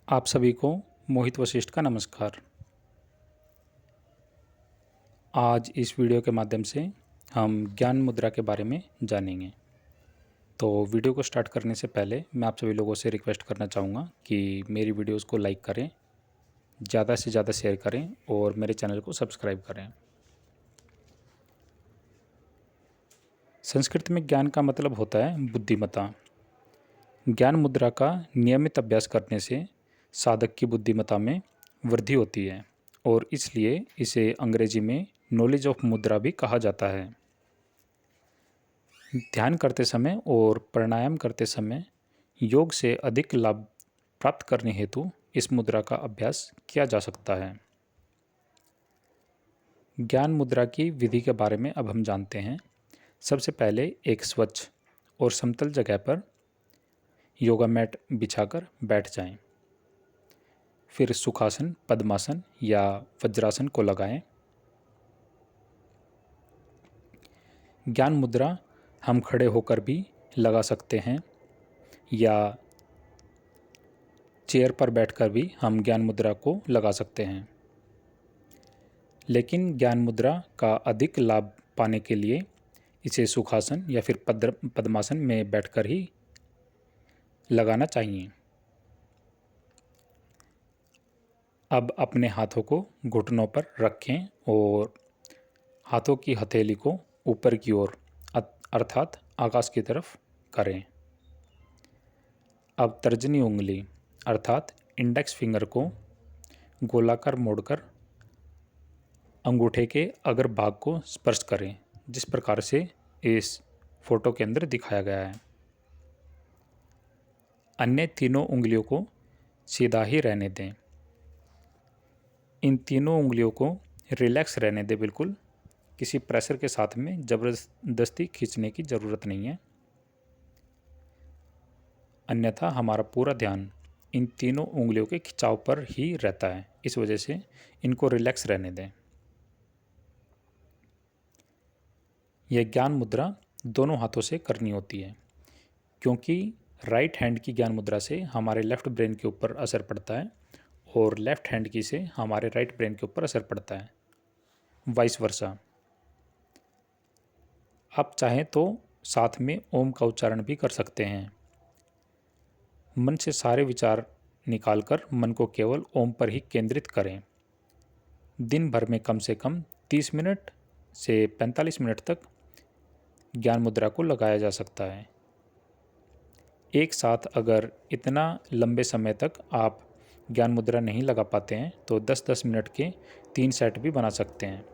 आप सभी को मोहित वशिष्ठ का नमस्कार। आज इस वीडियो के माध्यम से हम ज्ञान मुद्रा के बारे में जानेंगे। तो वीडियो को स्टार्ट करने से पहले मैं आप सभी लोगों से रिक्वेस्ट करना चाहूँगा कि मेरी वीडियोस को लाइक करें, ज़्यादा से ज़्यादा शेयर करें और मेरे चैनल को सब्सक्राइब करें। संस्कृत में ज्ञान का मतलब होता है बुद्धिमत्ता। ज्ञान मुद्रा का नियमित अभ्यास करने से साधक की बुद्धिमत्ता में वृद्धि होती है और इसलिए इसे अंग्रेजी में नॉलेज ऑफ मुद्रा भी कहा जाता है। ध्यान करते समय और प्राणायाम करते समय योग से अधिक लाभ प्राप्त करने हेतु इस मुद्रा का अभ्यास किया जा सकता है। ज्ञान मुद्रा की विधि के बारे में अब हम जानते हैं। सबसे पहले एक स्वच्छ और समतल जगह पर योगा मैट बिछाकर बैठ जाएं। फिर सुखासन, पद्मासन या वज्रासन को लगाएं। ज्ञान मुद्रा हम खड़े होकर भी लगा सकते हैं या चेयर पर बैठकर भी हम ज्ञान मुद्रा को लगा सकते हैं। लेकिन ज्ञान मुद्रा का अधिक लाभ पाने के लिए इसे सुखासन या फिर पद्मासन में बैठकर ही लगाना चाहिए। अब अपने हाथों को घुटनों पर रखें और हाथों की हथेली को ऊपर की ओर अर्थात आकाश की तरफ करें। अब तर्जनी उंगली अर्थात इंडेक्स फिंगर को गोलाकार मोड़कर अंगूठे के अग्र भाग को स्पर्श करें, जिस प्रकार से इस फोटो के अंदर दिखाया गया है। अन्य तीनों उंगलियों को सीधा ही रहने दें। इन तीनों उंगलियों को रिलैक्स रहने दें, बिल्कुल किसी प्रेशर के साथ में ज़बरदस्ती खींचने की ज़रूरत नहीं है, अन्यथा हमारा पूरा ध्यान इन तीनों उंगलियों के खिंचाव पर ही रहता है। इस वजह से इनको रिलैक्स रहने दें। यह ज्ञान मुद्रा दोनों हाथों से करनी होती है, क्योंकि राइट हैंड की ज्ञान मुद्रा से हमारे लेफ्ट ब्रेन के ऊपर असर पड़ता है और लेफ्ट हैंड की से हमारे राइट ब्रेन के ऊपर असर पड़ता है, वाइस वर्सा। आप चाहें तो साथ में ओम का उच्चारण भी कर सकते हैं। मन से सारे विचार निकालकर मन को केवल ओम पर ही केंद्रित करें। दिन भर में कम से कम 30 मिनट से 45 मिनट तक ज्ञान मुद्रा को लगाया जा सकता है। एक साथ अगर इतना लंबे समय तक आप ज्ञान मुद्रा नहीं लगा पाते हैं तो 10-10 मिनट के 3 सेट भी बना सकते हैं।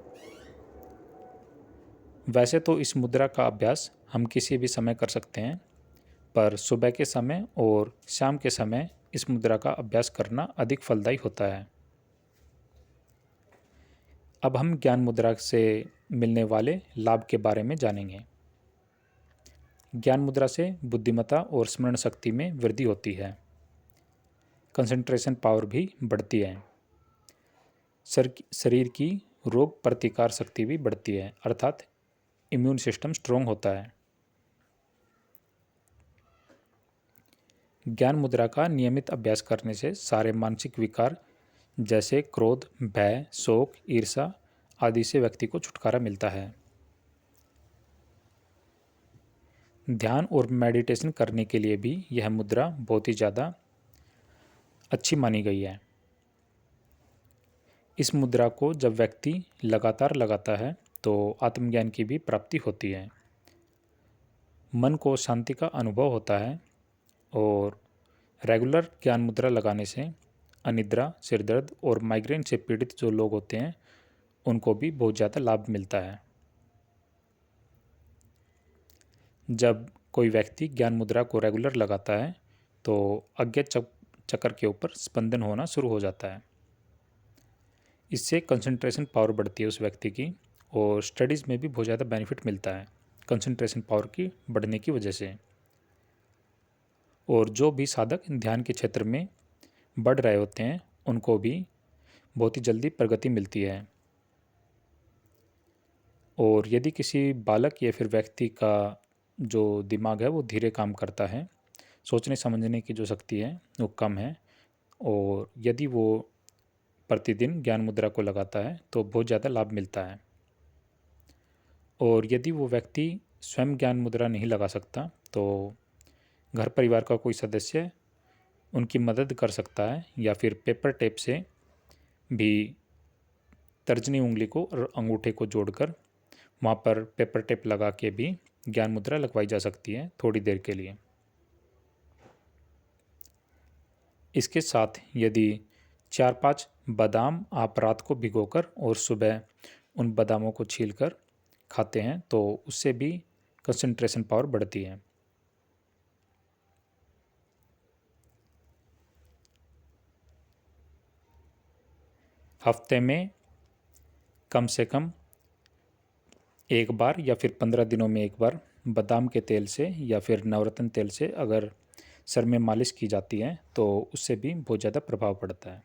वैसे तो इस मुद्रा का अभ्यास हम किसी भी समय कर सकते हैं, पर सुबह के समय और शाम के समय इस मुद्रा का अभ्यास करना अधिक फलदायी होता है। अब हम ज्ञान मुद्रा से मिलने वाले लाभ के बारे में जानेंगे। ज्ञान मुद्रा से बुद्धिमत्ता और स्मरण शक्ति में वृद्धि होती है। कंसंट्रेशन पावर भी बढ़ती है। शरीर की रोग प्रतिकार शक्ति भी बढ़ती है, अर्थात इम्यून सिस्टम स्ट्रोंग होता है। ज्ञान मुद्रा का नियमित अभ्यास करने से सारे मानसिक विकार जैसे क्रोध, भय, शोक, ईर्ष्या आदि से व्यक्ति को छुटकारा मिलता है। ध्यान और मेडिटेशन करने के लिए भी यह मुद्रा बहुत ही ज़्यादा अच्छी मानी गई है। इस मुद्रा को जब व्यक्ति लगातार लगाता है तो आत्मज्ञान की भी प्राप्ति होती है। मन को शांति का अनुभव होता है और रेगुलर ज्ञान मुद्रा लगाने से अनिद्रा, सिरदर्द और माइग्रेन से पीड़ित जो लोग होते हैं उनको भी बहुत ज़्यादा लाभ मिलता है। जब कोई व्यक्ति ज्ञान मुद्रा को रेगुलर लगाता है तो अज्ञात चक्र के ऊपर स्पंदन होना शुरू हो जाता है। इससे कंसंट्रेशन पावर बढ़ती है उस व्यक्ति की और स्टडीज़ में भी बहुत ज़्यादा बेनिफिट मिलता है कंसंट्रेशन पावर की बढ़ने की वजह से। और जो भी साधक ध्यान के क्षेत्र में बढ़ रहे होते हैं उनको भी बहुत ही जल्दी प्रगति मिलती है। और यदि किसी बालक या फिर व्यक्ति का जो दिमाग है वो धीरे काम करता है, सोचने समझने की जो शक्ति है वो कम है, और यदि वो प्रतिदिन ज्ञान मुद्रा को लगाता है तो बहुत ज़्यादा लाभ मिलता है। और यदि वो व्यक्ति स्वयं ज्ञान मुद्रा नहीं लगा सकता तो घर परिवार का कोई सदस्य उनकी मदद कर सकता है, या फिर पेपर टेप से भी तर्जनी उंगली को और अंगूठे को जोड़कर वहाँ पर पेपर टेप लगा के भी ज्ञान मुद्रा लगवाई जा सकती है थोड़ी देर के लिए। इसके साथ यदि 4-5 बादाम आप रात को भिगोकर और सुबह उन बादामों को छीलकर खाते हैं तो उससे भी कंसंट्रेशन पावर बढ़ती है। हफ्ते में कम से कम एक बार या फिर 15 दिनों में एक बार बादाम के तेल से या फिर नवरत्न तेल से अगर सर में मालिश की जाती है तो उससे भी बहुत ज़्यादा प्रभाव पड़ता है।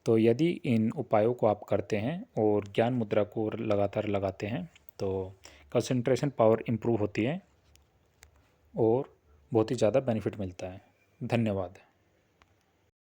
तो यदि इन उपायों को आप करते हैं और ज्ञान मुद्रा को लगातार लगाते हैं तो कंसंट्रेशन पावर इम्प्रूव होती है और बहुत ही ज़्यादा बेनिफिट मिलता है। धन्यवाद।